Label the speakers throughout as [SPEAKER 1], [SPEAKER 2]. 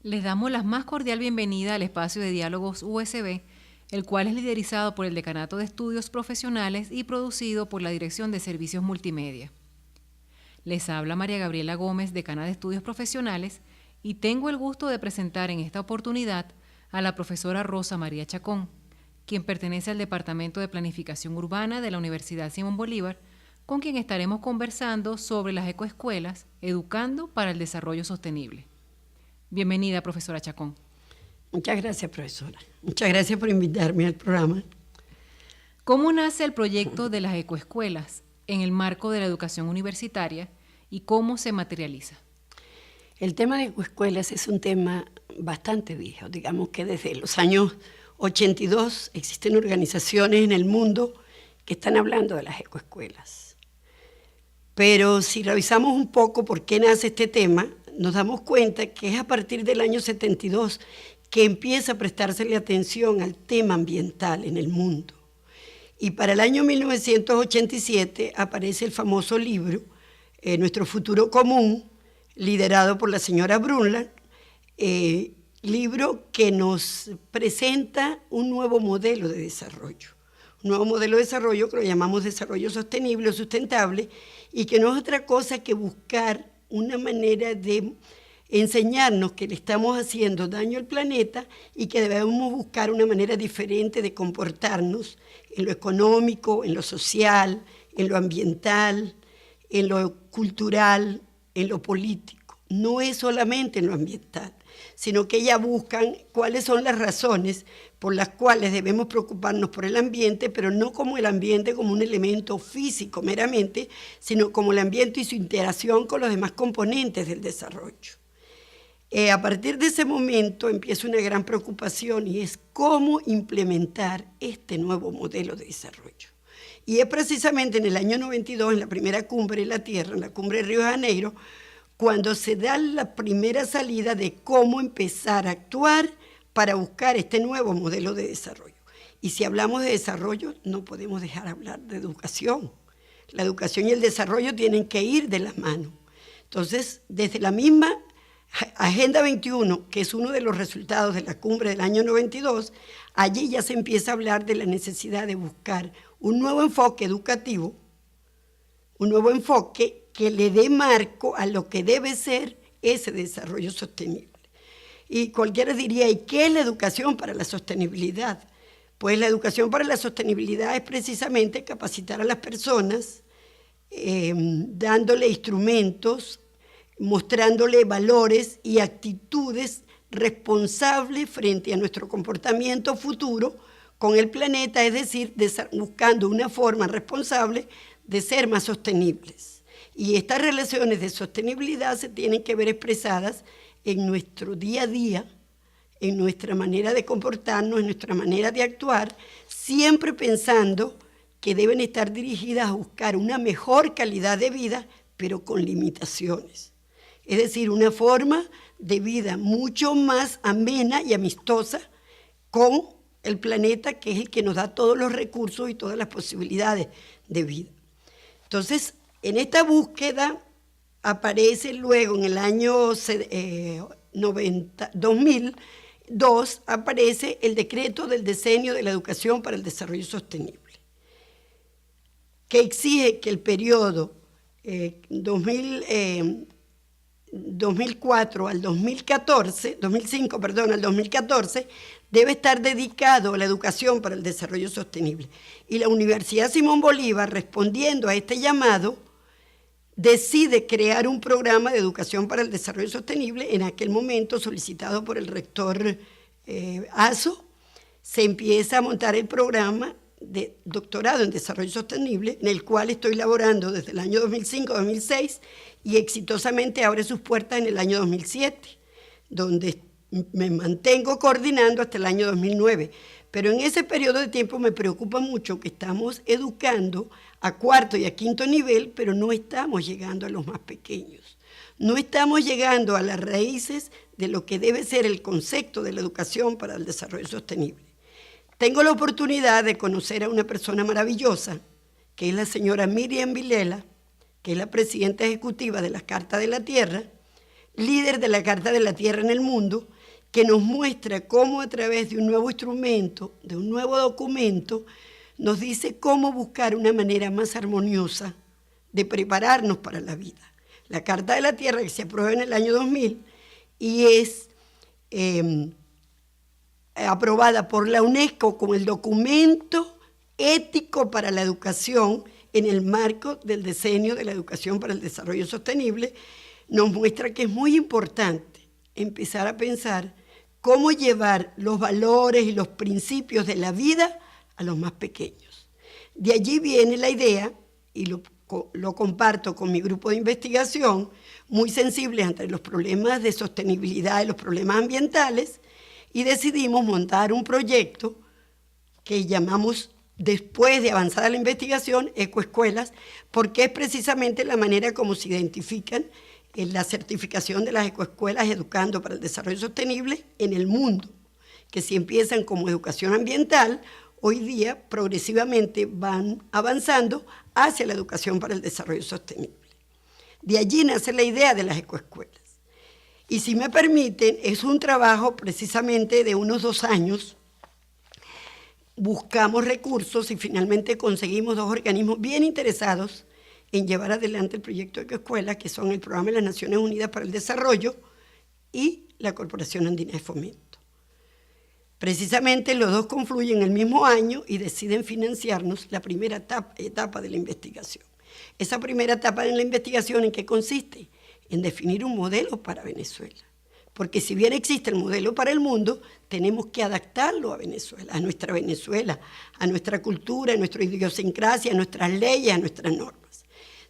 [SPEAKER 1] Les damos la más cordial bienvenida al espacio de diálogos USB, el cual es liderizado por el Decanato de Estudios Profesionales y producido por la Dirección de Servicios Multimedia. Les habla María Gabriela Gómez, decana de Estudios Profesionales, y tengo el gusto de presentar en esta oportunidad a la profesora Rosa María Chacón, quien pertenece al Departamento de Planificación Urbana de la Universidad Simón Bolívar, con quien estaremos conversando sobre las ecoescuelas, educando para el desarrollo sostenible. Bienvenida, profesora Chacón.
[SPEAKER 2] Muchas gracias, profesora. Muchas gracias por invitarme al programa.
[SPEAKER 1] ¿Cómo nace el proyecto de las ecoescuelas en el marco de la educación universitaria y cómo se materializa?
[SPEAKER 2] El tema de ecoescuelas es un tema bastante viejo. Digamos que desde los años 82 existen organizaciones en el mundo que están hablando de las ecoescuelas. Pero si revisamos un poco por qué nace este tema, nos damos cuenta que es a partir del año 72 que empieza a prestársele atención al tema ambiental en el mundo. Y para el año 1987 aparece el famoso libro, Nuestro futuro común, liderado por la señora Brundtland, libro que nos presenta un nuevo modelo de desarrollo. Un nuevo modelo de desarrollo que lo llamamos desarrollo sostenible o sustentable, y que no es otra cosa que buscar una manera de enseñarnos que le estamos haciendo daño al planeta y que debemos buscar una manera diferente de comportarnos en lo económico, en lo social, en lo ambiental, en lo cultural, en lo político. No es solamente en lo ambiental, sino que ellas buscan cuáles son las razones por las cuales debemos preocuparnos por el ambiente, pero no como el ambiente como un elemento físico meramente, sino como el ambiente y su interacción con los demás componentes del desarrollo. A partir de ese momento empieza una gran preocupación y es cómo implementar este nuevo modelo de desarrollo. Y es precisamente en el año 92, en la primera cumbre de la Tierra, en la cumbre de Río de Janeiro, cuando se da la primera salida de cómo empezar a actuar para buscar este nuevo modelo de desarrollo. Y si hablamos de desarrollo, no podemos dejar de hablar de educación. La educación y el desarrollo tienen que ir de la mano. Entonces, desde la misma Agenda 21, que es uno de los resultados de la cumbre del año 92, allí ya se empieza a hablar de la necesidad de buscar un nuevo enfoque educativo, un nuevo enfoque que le dé marco a lo que debe ser ese desarrollo sostenible. Y cualquiera diría, ¿y qué es la educación para la sostenibilidad? Pues la educación para la sostenibilidad es precisamente capacitar a las personas, dándole instrumentos, mostrándole valores y actitudes responsables frente a nuestro comportamiento futuro con el planeta, es decir, buscando una forma responsable de ser más sostenibles. Y estas relaciones de sostenibilidad se tienen que ver expresadas en nuestro día a día, en nuestra manera de comportarnos, en nuestra manera de actuar, siempre pensando que deben estar dirigidas a buscar una mejor calidad de vida, pero con limitaciones. Es decir, una forma de vida mucho más amena y amistosa con el planeta, que es el que nos da todos los recursos y todas las posibilidades de vida. Entonces, en esta búsqueda aparece luego en el año 2002, aparece el decreto del Decenio de la Educación para el Desarrollo Sostenible, que exige que el periodo 2004 al 2014, 2005, perdón, al 2014, debe estar dedicado a la educación para el desarrollo sostenible. Y la Universidad Simón Bolívar, respondiendo a este llamado, decide crear un programa de educación para el desarrollo sostenible, en aquel momento solicitado por el rector Azo. Se empieza a montar el programa de doctorado en desarrollo sostenible, en el cual estoy laborando desde el año 2005-2006 y exitosamente abre sus puertas en el año 2007, donde me mantengo coordinando hasta el año 2009. Pero en ese periodo de tiempo me preocupa mucho que estamos educando a cuarto y a quinto nivel, pero no estamos llegando a los más pequeños. No estamos llegando a las raíces de lo que debe ser el concepto de la educación para el desarrollo sostenible. Tengo la oportunidad de conocer a una persona maravillosa, que es la señora Miriam Vilela, que es la presidenta ejecutiva de la Carta de la Tierra, líder de la Carta de la Tierra en el mundo, que nos muestra cómo a través de un nuevo instrumento, de un nuevo documento, nos dice cómo buscar una manera más armoniosa de prepararnos para la vida. La Carta de la Tierra, que se aprueba en el año 2000 y es aprobada por la UNESCO como el documento ético para la educación en el marco del diseño de la educación para el desarrollo sostenible, nos muestra que es muy importante empezar a pensar cómo llevar los valores y los principios de la vida a los más pequeños. De allí viene la idea, y lo comparto con mi grupo de investigación, muy sensibles ante los problemas de sostenibilidad y los problemas ambientales, y decidimos montar un proyecto que llamamos, después de avanzada la investigación, ecoescuelas, porque es precisamente la manera como se identifican en la certificación de las ecoescuelas educando para el desarrollo sostenible en el mundo, que si empiezan como educación ambiental, hoy día progresivamente van avanzando hacia la educación para el desarrollo sostenible. De allí nace la idea de las ecoescuelas. Y si me permiten, es un trabajo precisamente de unos 2 años. Buscamos recursos y finalmente conseguimos 2 organismos bien interesados en llevar adelante el proyecto de ecoescuelas, que son el Programa de las Naciones Unidas para el Desarrollo y la Corporación Andina de Fomento. Precisamente los 2 confluyen el mismo año y deciden financiarnos la primera etapa de la investigación. Esa primera etapa de la investigación, ¿en qué consiste? En definir un modelo para Venezuela. Porque si bien existe el modelo para el mundo, tenemos que adaptarlo a Venezuela, a nuestra cultura, a nuestra idiosincrasia, a nuestras leyes, a nuestras normas.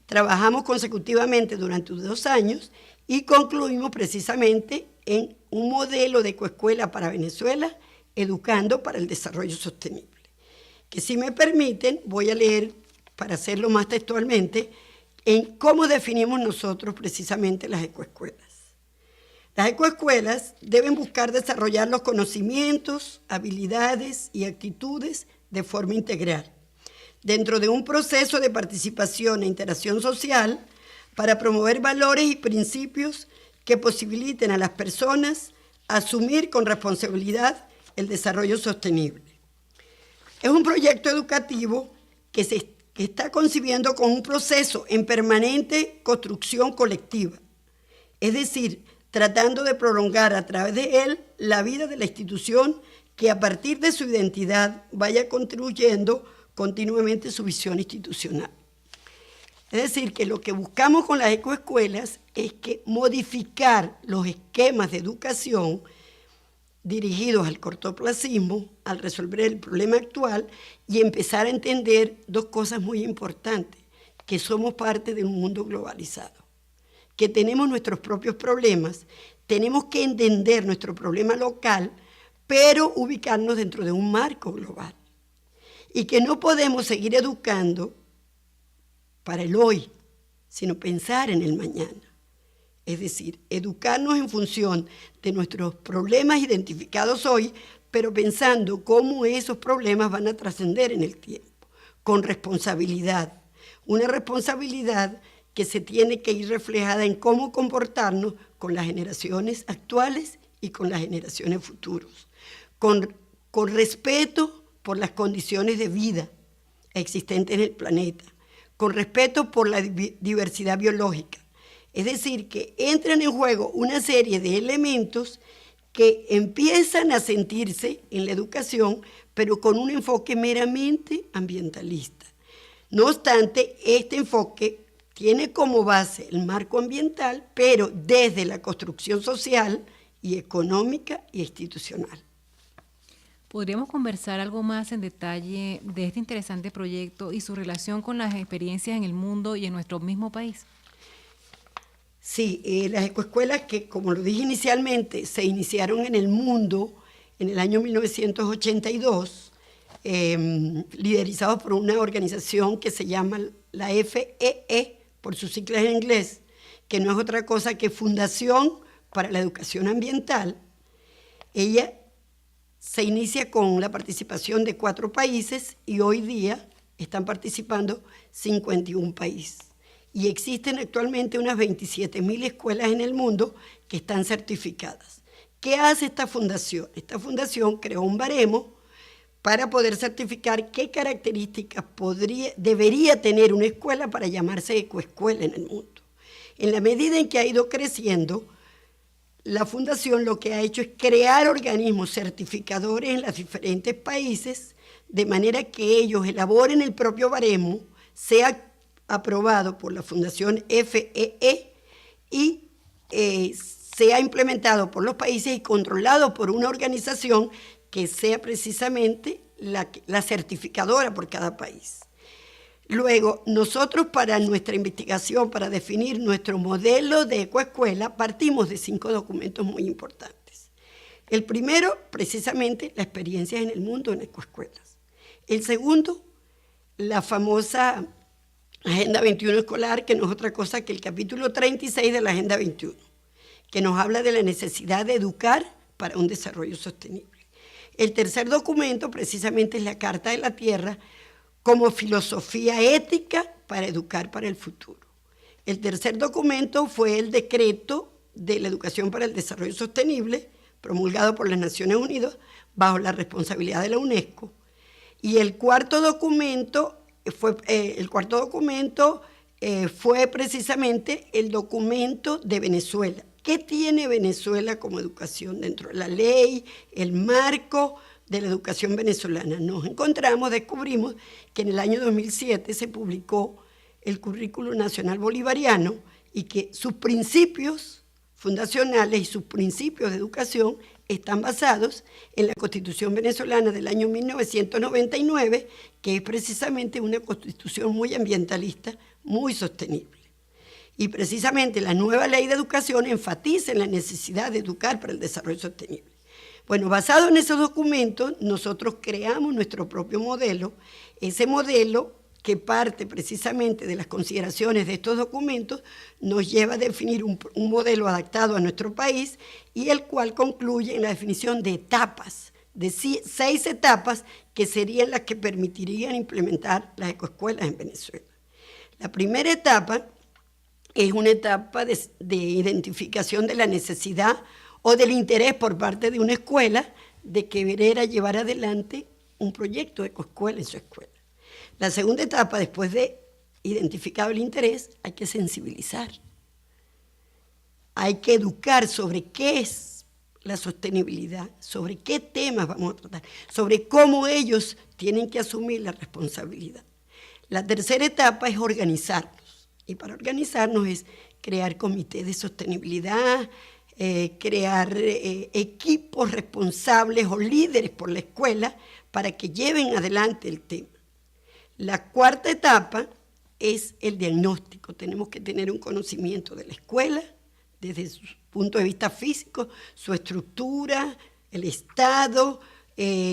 [SPEAKER 2] Trabajamos consecutivamente durante 2 años y concluimos precisamente en un modelo de ecoescuela para Venezuela, educando para el desarrollo sostenible. Que si me permiten, voy a leer, para hacerlo más textualmente, en cómo definimos nosotros precisamente las ecoescuelas. Las ecoescuelas deben buscar desarrollar los conocimientos, habilidades y actitudes de forma integral, dentro de un proceso de participación e interacción social para promover valores y principios que posibiliten a las personas asumir con responsabilidad el desarrollo sostenible. Es un proyecto educativo que está concibiendo con un proceso en permanente construcción colectiva, es decir, tratando de prolongar a través de él la vida de la institución que a partir de su identidad vaya contribuyendo continuamente su visión institucional. Es decir, que lo que buscamos con las ecoescuelas es que modificar los esquemas de educación dirigidos al cortoplacismo, al resolver el problema actual y empezar a entender 2 cosas muy importantes, que somos parte de un mundo globalizado, que tenemos nuestros propios problemas, tenemos que entender nuestro problema local, pero ubicarnos dentro de un marco global. Y que no podemos seguir educando para el hoy, sino pensar en el mañana. Es decir, educarnos en función de nuestros problemas identificados hoy, pero pensando cómo esos problemas van a trascender en el tiempo, con responsabilidad. Una responsabilidad que se tiene que ir reflejada en cómo comportarnos con las generaciones actuales y con las generaciones futuras, con respeto por las condiciones de vida existentes en el planeta, con respeto por la diversidad biológica. Es decir, que entran en juego una serie de elementos que empiezan a sentirse en la educación, pero con un enfoque meramente ambientalista. No obstante, este enfoque tiene como base el marco ambiental, pero desde la construcción social y económica y institucional.
[SPEAKER 1] ¿Podríamos conversar algo más en detalle de este interesante proyecto y su relación con las experiencias en el mundo y en nuestro mismo país?
[SPEAKER 2] Sí, las ecoescuelas que, como lo dije inicialmente, se iniciaron en el mundo en el año 1982, liderizados por una organización que se llama la FEE, por sus siglas en inglés, que no es otra cosa que Fundación para la Educación Ambiental. Ella se inicia con la participación de 4 países y hoy día están participando 51 países. y existen actualmente unas 27.000 escuelas en el mundo que están certificadas. ¿Qué hace esta fundación? Esta fundación creó un baremo para poder certificar qué características debería tener una escuela para llamarse ecoescuela en el mundo. En la medida en que ha ido creciendo, la fundación lo que ha hecho es crear organismos certificadores en los diferentes países, de manera que ellos elaboren el propio baremo, sea aprobado por la Fundación FEE y sea implementado por los países y controlado por una organización que sea precisamente la certificadora por cada país. Luego, nosotros para nuestra investigación, para definir nuestro modelo de ecoescuela, partimos de 5 documentos muy importantes. El primero, precisamente, la experiencia en el mundo en ecoescuelas. El segundo, la famosa Agenda 21 escolar, que no es otra cosa que el capítulo 36 de la Agenda 21, que nos habla de la necesidad de educar para un desarrollo sostenible. El tercer documento, precisamente, es la Carta de la Tierra, como filosofía ética para educar para el futuro. El tercer documento fue el decreto de la educación para el desarrollo sostenible, promulgado por las Naciones Unidas bajo la responsabilidad de la UNESCO. Y el cuarto documento fue precisamente el documento de Venezuela. ¿Qué tiene Venezuela como educación dentro de la ley, el marco de la educación venezolana? Descubrimos que en el año 2007 se publicó el Currículo Nacional Bolivariano y que sus principios fundacionales y sus principios de educación están basados en la Constitución venezolana del año 1999, que es precisamente una constitución muy ambientalista, muy sostenible. Y precisamente la nueva ley de educación enfatiza en la necesidad de educar para el desarrollo sostenible. Bueno, basado en esos documentos, nosotros creamos nuestro propio modelo. Ese modelo, que parte precisamente de las consideraciones de estos documentos, nos lleva a definir un modelo adaptado a nuestro país y el cual concluye en la definición de etapas, de 6 etapas que serían las que permitirían implementar las ecoescuelas en Venezuela. La primera etapa es una etapa de identificación de la necesidad o del interés por parte de una escuela de querer llevar adelante un proyecto de ecoescuela en su escuela. La segunda etapa, después de identificado el interés, hay que sensibilizar. Hay que educar sobre qué es la sostenibilidad, sobre qué temas vamos a tratar, sobre cómo ellos tienen que asumir la responsabilidad. La tercera etapa es organizarnos. Y para organizarnos es crear comités de sostenibilidad, crear equipos responsables o líderes por la escuela para que lleven adelante el tema. La cuarta etapa es el diagnóstico. Tenemos que tener un conocimiento de la escuela desde su punto de vista físico, su estructura, el estado,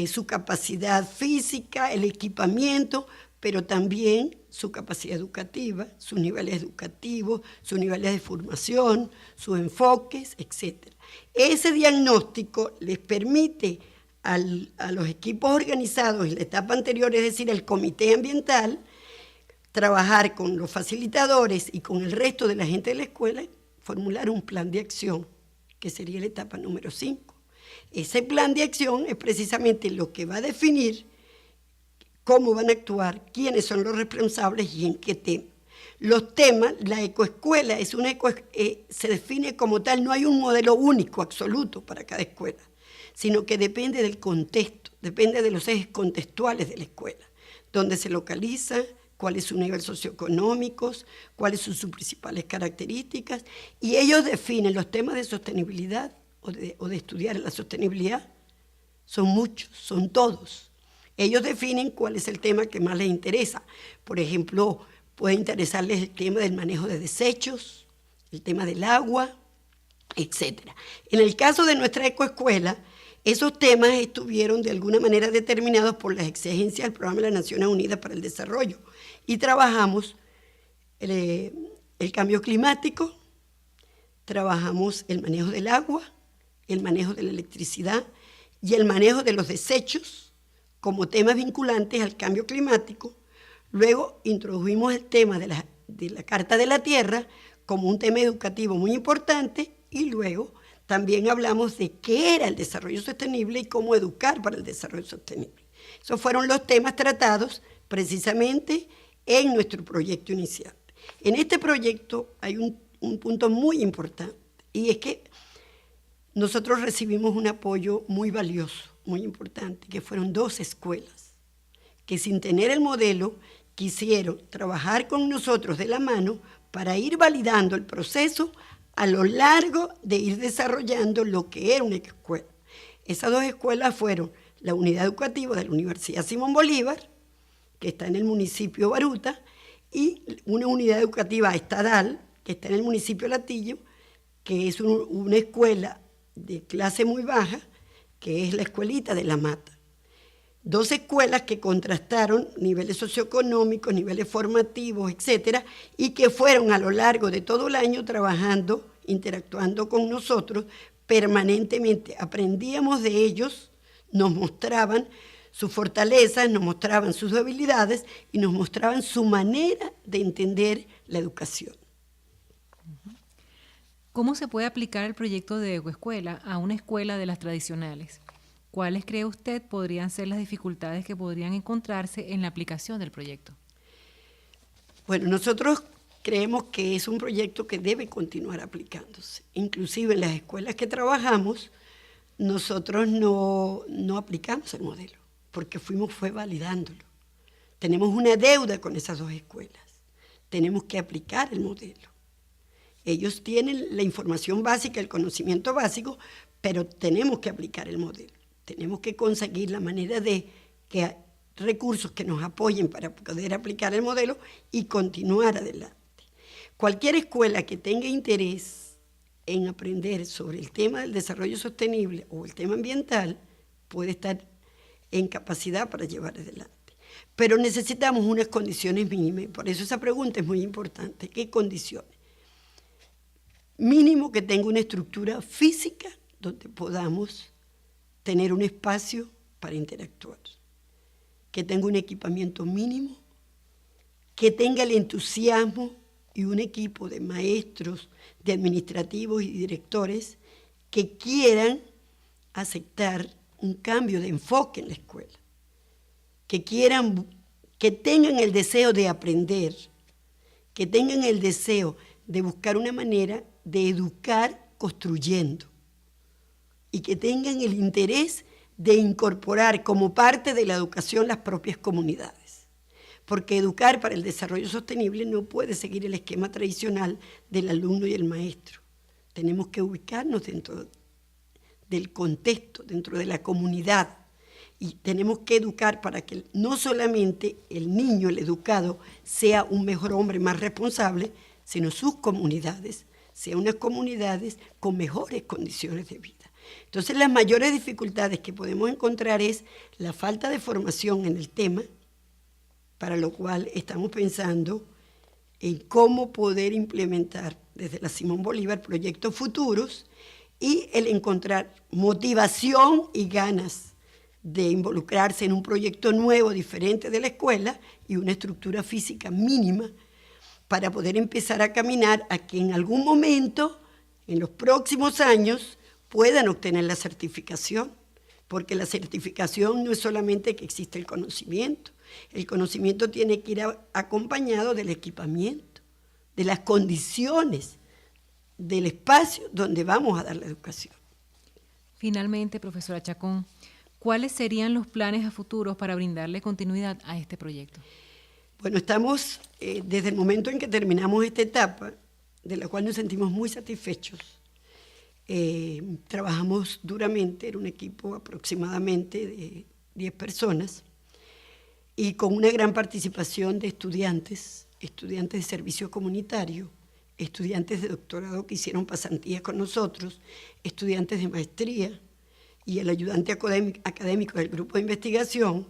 [SPEAKER 2] su capacidad física, el equipamiento, pero también su capacidad educativa, sus niveles educativos, sus niveles de formación, sus enfoques, etc. Ese diagnóstico les permite a los equipos organizados en la etapa anterior, es decir, el comité ambiental, trabajar con los facilitadores y con el resto de la gente de la escuela, formular un plan de acción, que sería la etapa número 5. Ese plan de acción es precisamente lo que va a definir cómo van a actuar, quiénes son los responsables y en qué tema. Los temas, la ecoescuela se define como tal, no hay un modelo único, absoluto para cada escuela, sino que depende del contexto, depende de los ejes contextuales de la escuela, dónde se localiza, cuál es su nivel socioeconómico, cuáles son sus principales características, y ellos definen los temas de sostenibilidad o de estudiar la sostenibilidad. Son muchos, son todos. Ellos definen cuál es el tema que más les interesa. Por ejemplo, puede interesarles el tema del manejo de desechos, el tema del agua, etc. En el caso de nuestra ecoescuela, esos temas estuvieron de alguna manera determinados por las exigencias del Programa de las Naciones Unidas para el Desarrollo y trabajamos el cambio climático, trabajamos el manejo del agua, el manejo de la electricidad y el manejo de los desechos como temas vinculantes al cambio climático. Luego introdujimos el tema de las de la Carta de la Tierra como un tema educativo muy importante, y luego también hablamos de qué era el desarrollo sostenible y cómo educar para el desarrollo sostenible. Esos fueron los temas tratados precisamente en nuestro proyecto inicial. En este proyecto hay un punto muy importante, y es que nosotros recibimos un apoyo muy valioso, muy importante, que fueron 2 escuelas, que sin tener el modelo quisieron trabajar con nosotros de la mano para ir validando el proceso a lo largo de ir desarrollando lo que era una escuela. Esas 2 escuelas fueron la unidad educativa de la Universidad Simón Bolívar, que está en el municipio de Baruta, y una unidad educativa estadal, que está en el municipio de Latillo, que es una escuela de clase muy baja, que es la Escuelita de la Mata. 2 escuelas que contrastaron niveles socioeconómicos, niveles formativos, etcétera, y que fueron a lo largo de todo el año trabajando, interactuando con nosotros permanentemente. Aprendíamos de ellos, nos mostraban sus fortalezas, nos mostraban sus debilidades y nos mostraban su manera de entender la educación.
[SPEAKER 1] ¿Cómo se puede aplicar el proyecto de Ecoescuela a una escuela de las tradicionales? ¿Cuáles cree usted podrían ser las dificultades que podrían encontrarse en la aplicación del proyecto?
[SPEAKER 2] Bueno, nosotros creemos que es un proyecto que debe continuar aplicándose. Inclusive en las escuelas que trabajamos, nosotros no aplicamos el modelo, porque fue validándolo. Tenemos una deuda con esas 2 escuelas. Tenemos que aplicar el modelo. Ellos tienen la información básica, el conocimiento básico, pero tenemos que aplicar el modelo. Tenemos que conseguir la manera de que recursos que nos apoyen para poder aplicar el modelo y continuar adelante. Cualquier escuela que tenga interés en aprender sobre el tema del desarrollo sostenible o el tema ambiental puede estar en capacidad para llevar adelante. Pero necesitamos unas condiciones mínimas, por eso esa pregunta es muy importante. ¿Qué condiciones? Mínimo que tenga una estructura física donde podamos tener un espacio para interactuar, que tenga un equipamiento mínimo, que tenga el entusiasmo y un equipo de maestros, de administrativos y directores que quieran aceptar un cambio de enfoque en la escuela, que tengan el deseo de aprender, que tengan el deseo de buscar una manera de educar construyendo y que tengan el interés de incorporar como parte de la educación las propias comunidades. Porque educar para el desarrollo sostenible no puede seguir el esquema tradicional del alumno y el maestro. Tenemos que ubicarnos dentro del contexto, dentro de la comunidad, y tenemos que educar para que no solamente el niño, el educado, sea un mejor hombre, más responsable, sino sus comunidades, sean unas comunidades con mejores condiciones de vida. Entonces, las mayores dificultades que podemos encontrar es la falta de formación en el tema, para lo cual estamos pensando en cómo poder implementar desde la Simón Bolívar proyectos futuros y el encontrar motivación y ganas de involucrarse en un proyecto nuevo, diferente de la escuela y una estructura física mínima para poder empezar a caminar a que en algún momento, en los próximos años, puedan obtener la certificación, porque la certificación no es solamente que existe el conocimiento tiene que ir acompañado del equipamiento, de las condiciones, del espacio donde vamos a dar la educación.
[SPEAKER 1] Finalmente, profesora Chacón, ¿cuáles serían los planes a futuro para brindarle continuidad a este proyecto?
[SPEAKER 2] Bueno, estamos, desde el momento en que terminamos esta etapa, de la cual nos sentimos muy satisfechos, trabajamos duramente, era un equipo aproximadamente de 10 personas, y con una gran participación de estudiantes de servicio comunitario, estudiantes de doctorado que hicieron pasantías con nosotros, estudiantes de maestría y el ayudante académico del grupo de investigación.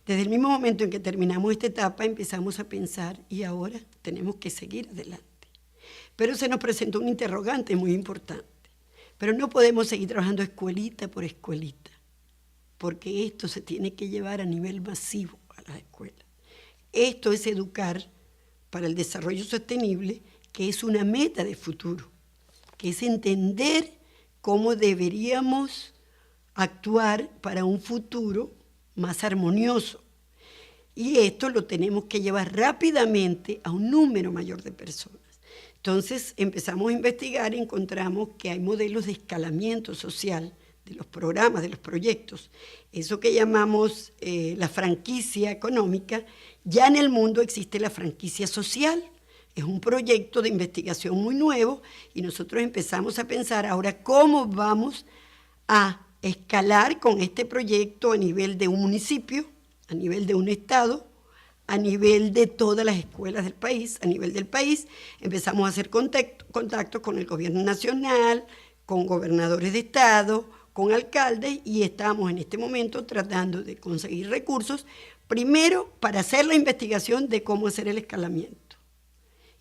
[SPEAKER 2] Desde el mismo momento en que terminamos esta etapa empezamos a pensar, y ahora tenemos que seguir adelante. Pero se nos presentó un interrogante muy importante. Pero no podemos seguir trabajando escuelita por escuelita, porque esto se tiene que llevar a nivel masivo a las escuelas. Esto es educar para el desarrollo sostenible, que es una meta de futuro, que es entender cómo deberíamos actuar para un futuro más armonioso. Y esto lo tenemos que llevar rápidamente a un número mayor de personas. Entonces empezamos a investigar y encontramos que hay modelos de escalamiento social de los programas, de los proyectos. Eso que llamamos la franquicia económica, ya en el mundo existe la franquicia social. Es un proyecto de investigación muy nuevo y nosotros empezamos a pensar ahora cómo vamos a escalar con este proyecto a nivel de un municipio, a nivel de un estado, a nivel de todas las escuelas del país, a nivel del país. Empezamos a hacer contacto con el gobierno nacional, con gobernadores de estado, con alcaldes, y estamos en este momento tratando de conseguir recursos, primero para hacer la investigación de cómo hacer el escalamiento,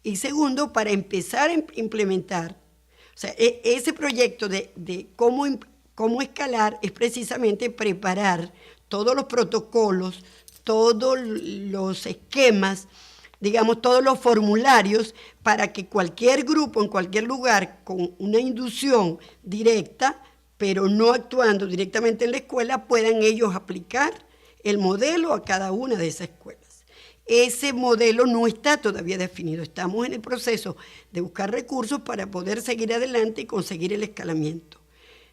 [SPEAKER 2] y segundo para empezar a implementar. O sea, ese proyecto de cómo escalar es precisamente preparar todos los protocolos, todos los esquemas, digamos, todos los formularios para que cualquier grupo en cualquier lugar con una inducción directa, pero no actuando directamente en la escuela, puedan ellos aplicar el modelo a cada una de esas escuelas. Ese modelo no está todavía definido, estamos en el proceso de buscar recursos para poder seguir adelante y conseguir el escalamiento.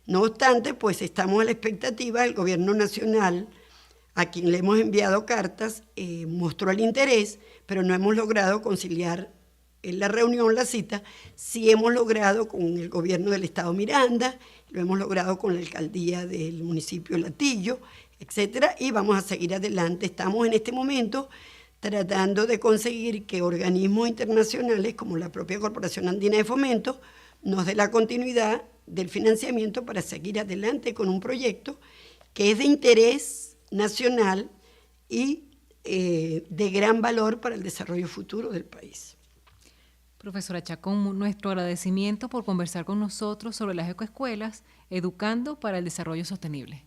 [SPEAKER 2] No obstante, pues estamos a la expectativa. El gobierno nacional, a quien le hemos enviado cartas, mostró el interés, pero no hemos logrado conciliar en la reunión, la cita. Sí hemos logrado con el gobierno del estado Miranda, lo hemos logrado con la alcaldía del municipio Latillo, etcétera, y vamos a seguir adelante. Estamos en este momento tratando de conseguir que organismos internacionales como la propia Corporación Andina de Fomento nos dé la continuidad del financiamiento para seguir adelante con un proyecto que es de interés nacional y de gran valor para el desarrollo futuro del país.
[SPEAKER 1] Profesora Chacón, nuestro agradecimiento por conversar con nosotros sobre las ecoescuelas, educando para el desarrollo sostenible.